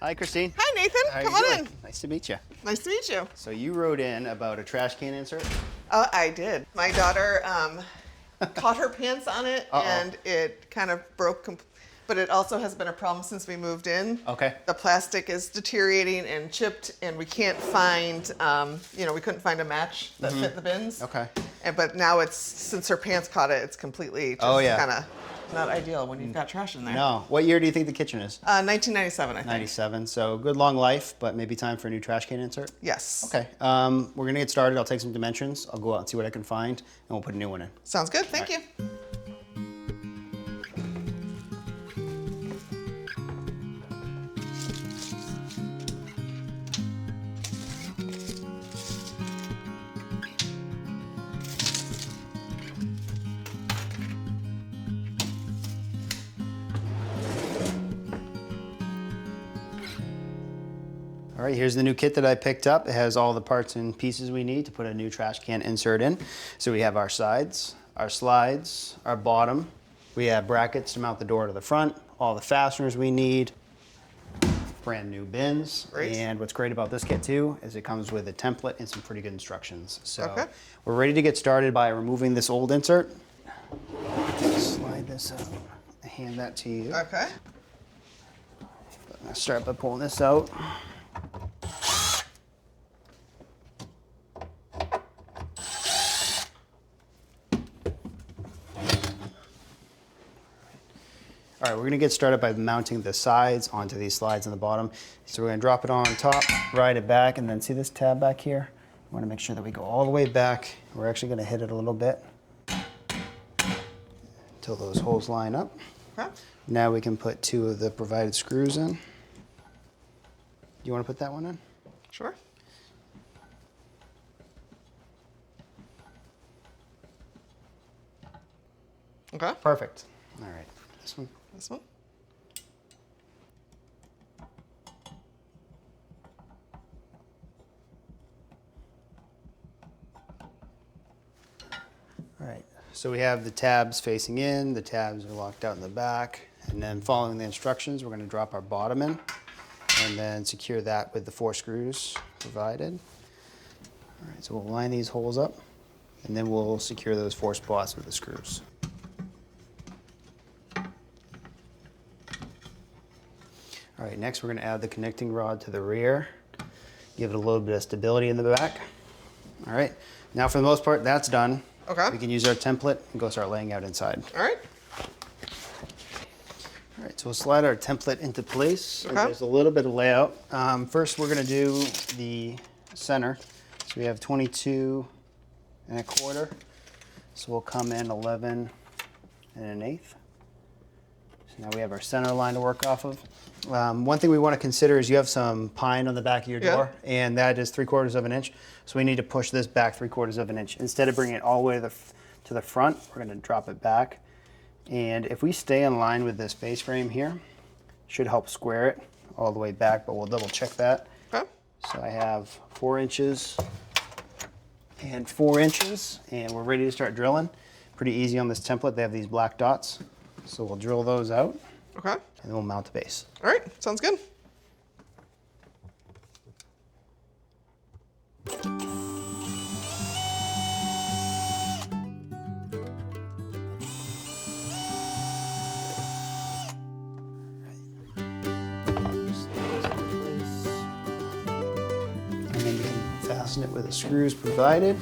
Hi, Christine. Hi, Nathan. Come on in. Nice to meet you. Nice to meet you. So you wrote in about a trash can insert? I did. My daughter caught her pants on it, and it kind of broke. But it also has been a problem since we moved in. Okay. The plastic is deteriorating and chipped, and we can't find, we couldn't find a match that fit the bins. Okay. But now since her pants caught it, it's completely just kind of not ideal when you've got trash in there. No. What year do you think the kitchen is? 1997, I think. 97. So good long life, but maybe time for a new trash can insert? Yes. Okay. We're going to get started. I'll take some dimensions. I'll go out and see what I can find, and we'll put a new one in. Sounds good. Thank you. All right, here's the new kit that I picked up. It has all the parts and pieces we need to put a new trash can insert in. So we have our sides, our slides, our bottom. We have brackets to mount the door to the front, all the fasteners we need, brand new bins. Great. And what's great about this kit too is it comes with a template and some pretty good instructions. So Okay. we're ready to get started by removing this old insert. Slide this out, hand that to you. Okay. I'm gonna start by pulling this out. All right, we're gonna get started by mounting the sides onto these slides on the bottom. So we're gonna drop it on top, ride it back, and then see this tab back here? We wanna make sure that we go all the way back. We're actually gonna hit it a little bit until those holes line up. Okay. Now we can put 2 of the provided screws in. Do you wanna put that one in? Sure. Okay. Perfect. All right, this one. This one. All right, so we have the tabs facing in, the tabs are locked out in the back, and then following the instructions, we're gonna drop our bottom in, and then secure that with the 4 screws provided. All right, so we'll line these holes up, and then we'll secure those 4 spots with the screws. All right, next we're gonna add the connecting rod to the rear, give it a little bit of stability in the back. All right, now for the most part, that's done. Okay. We can use our template and go start laying out inside. All right. All right, so we'll slide our template into place. Okay. There's a little bit of layout. First, we're gonna do the center. So we have 22 1/4. So we'll come in 11 1/8. So now we have our center line to work off of. One thing we want to consider is you have some pine on the back of your door, and that is 3/4 of an inch. So we need to push this back 3/4 of an inch. Instead of bringing it all the way to the front, we're going to drop it back. And if we stay in line with this face frame here, should help square it all the way back, but we'll double check that. Okay. So I have 4 inches and 4 inches, and we're ready to start drilling. Pretty easy on this template. They have these black dots. So we'll drill those out. Okay. And then we'll mount the base. All right. Sounds good. And then you can fasten it with the screws provided.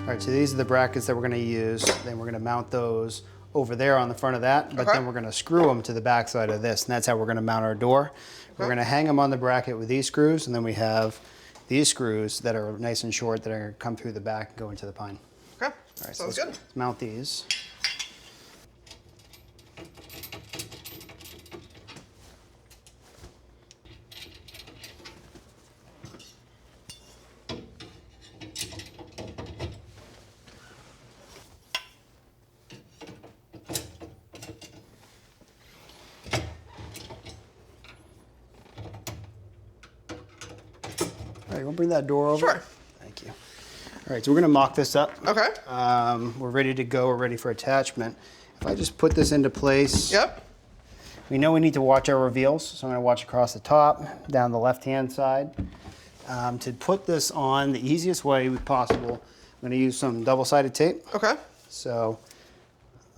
All right, so these are the brackets that we're going to use. Then we're going to mount those over there on the front of that, but then we're going to screw them to the back side of this, and that's how we're going to mount our door. We're going to hang them on the bracket with these screws, and then we have these screws that are nice and short that are going to come through the back and go into the pine. Okay. All right, Sounds so good. let's mount these. All right, we'll bring that door over. Sure. Thank you. All right, so we're gonna mock this up. Okay. We're ready to go, we're ready for attachment. If I just put this into place. Yep. We know we need to watch our reveals, so I'm gonna watch across the top, down the left-hand side. To put this on the easiest way possible, I'm gonna use some double-sided tape. Okay. So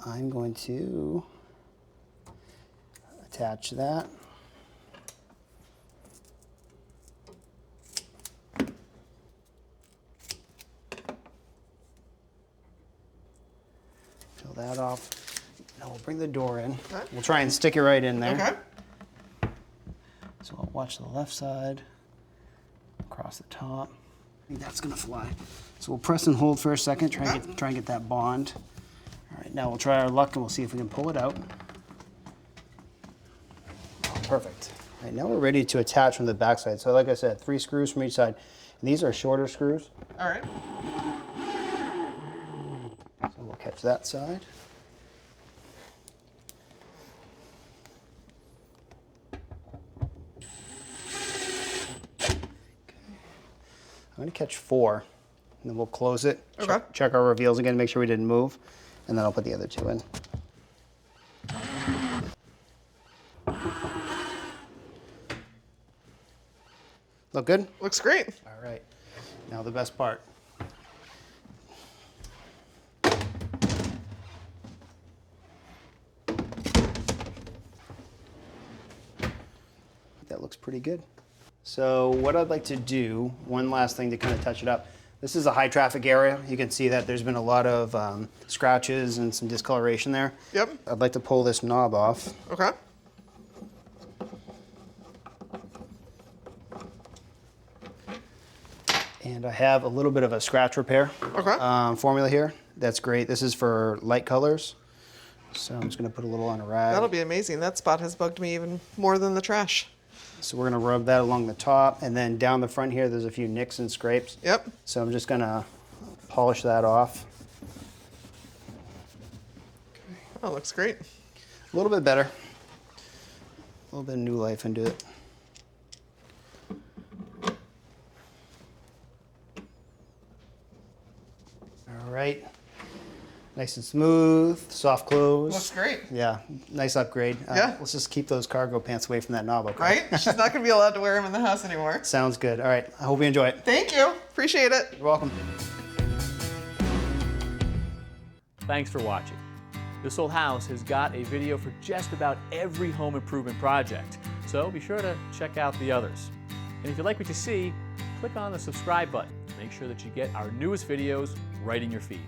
I'm going to attach that. Fill that off. Now we'll bring the door in. Okay. We'll try and stick it right in there. Okay. So I'll watch the left side, across the top. I think that's gonna fly. So we'll press and hold for a second, try and get that bond. All right, now we'll try our luck and we'll see if we can pull it out. Oh, perfect. All right, now we're ready to attach from the back side. So like I said, 3 screws from each side. And these are shorter screws. All right. So we'll catch that side. I'm gonna catch 4, and then we'll close it. Okay. Check our reveals again, make sure we didn't move, and then I'll put the other 2 in. Look good? Looks great. All right, now the best part. That looks pretty good. So what I'd like to do, one last thing to kind of touch it up. This is a high traffic area. You can see that there's been a lot of scratches and some discoloration there. Yep. I'd like to pull this knob off. Okay. And I have a little bit of a scratch repair formula here. That's great. This is for light colors. So I'm just gonna put a little on a rag. That'll be amazing. That spot has bugged me even more than the trash. So we're gonna rub that along the top, and then down the front here, there's a few nicks and scrapes. Yep. So I'm just gonna polish that off. Oh, looks great. A little bit better. A little bit of new life into it. All right. Nice and smooth, soft close. Looks great. Yeah, nice upgrade. Yeah. Let's just keep those cargo pants away from that knob, okay? Right? She's not going to be allowed to wear them in the house anymore. Sounds good. All right, I hope you enjoy it. Thank you. Appreciate it. You're welcome. Thanks for watching. This Old House has got a video for just about every home improvement project, so be sure to check out the others. And if you like what you see, click on the subscribe button to make sure that you get our newest videos right in your feed.